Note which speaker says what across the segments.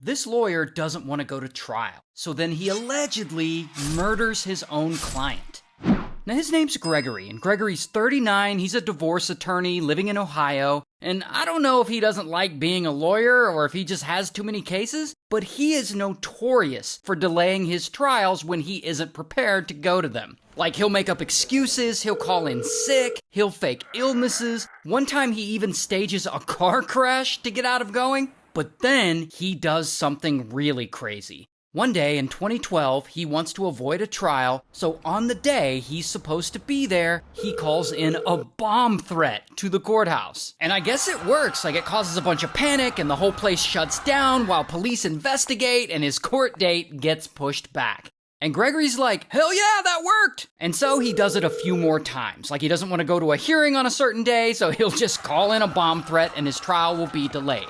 Speaker 1: this lawyer doesn't want to go to trial, so then he allegedly murders his own client. Now, his name's Gregory, and Gregory's 39, he's a divorce attorney living in Ohio, and I don't know if he doesn't like being a lawyer or if he just has too many cases, but he is notorious for delaying his trials when he isn't prepared to go to them. Like, he'll make up excuses, he'll call in sick, he'll fake illnesses. One time he even stages a car crash to get out of going, but then he does something really crazy. One day in 2012, he wants to avoid a trial, so on the day he's supposed to be there, he calls in a bomb threat to the courthouse. And I guess it works, like it causes a bunch of panic and the whole place shuts down while police investigate and his court date gets pushed back. And Gregory's like, hell yeah, that worked! And so he does it a few more times. Like he doesn't want to go to a hearing on a certain day, so he'll just call in a bomb threat and his trial will be delayed.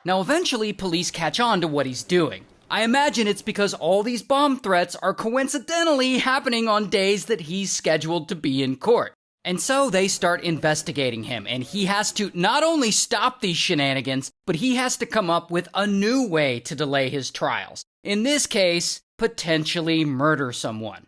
Speaker 1: Now eventually police catch on to what he's doing. I imagine it's because all these bomb threats are coincidentally happening on days that he's scheduled to be in court. And so they start investigating him, and he has to not only stop these shenanigans, but he has to come up with a new way to delay his trials. In this case, potentially murder someone.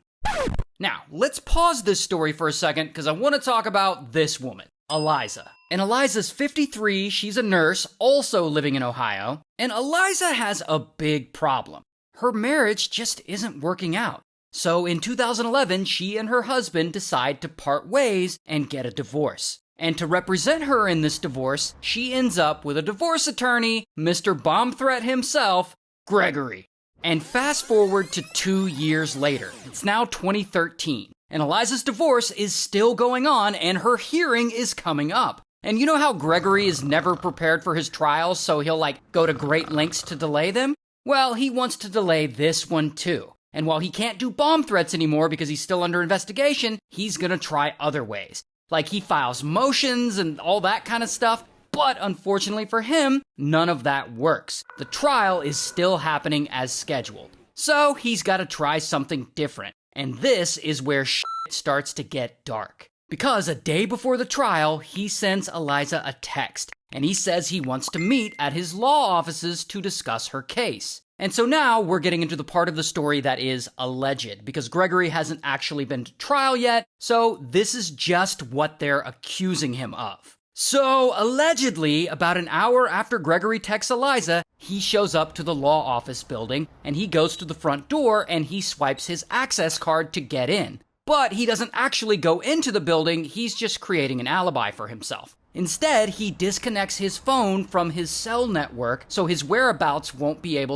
Speaker 1: Now, let's pause this story for a second because I want to talk about this woman, Eliza. And Eliza's 53, she's a nurse, also living in Ohio, and Eliza has a big problem. Her marriage just isn't working out. So in 2011, she and her husband decide to part ways and get a divorce. And to represent her in this divorce, she ends up with a divorce attorney, Mr. Bomb Threat himself, Gregory. And fast forward to 2 years later. It's now 2013. And Eliza's divorce is still going on and her hearing is coming up. And you know how Gregory is never prepared for his trials, so he'll go to great lengths to delay them? Well, he wants to delay this one too. And while he can't do bomb threats anymore because he's still under investigation, he's gonna try other ways. Like he files motions and all that kind of stuff. But unfortunately for him, none of that works. The trial is still happening as scheduled. So he's got to try something different. And this is where shit starts to get dark. Because a day before the trial, he sends Eliza a text. And he says he wants to meet at his law offices to discuss her case. And so now we're getting into the part of the story that is alleged. Because Gregory hasn't actually been to trial yet. So this is just what they're accusing him of. So, allegedly, about an hour after Gregory texts Eliza, he shows up to the law office building, and he goes to the front door and he swipes his access card to get in. But he doesn't actually go into the building, he's just creating an alibi for himself. Instead, he disconnects his phone from his cell network so his whereabouts won't be able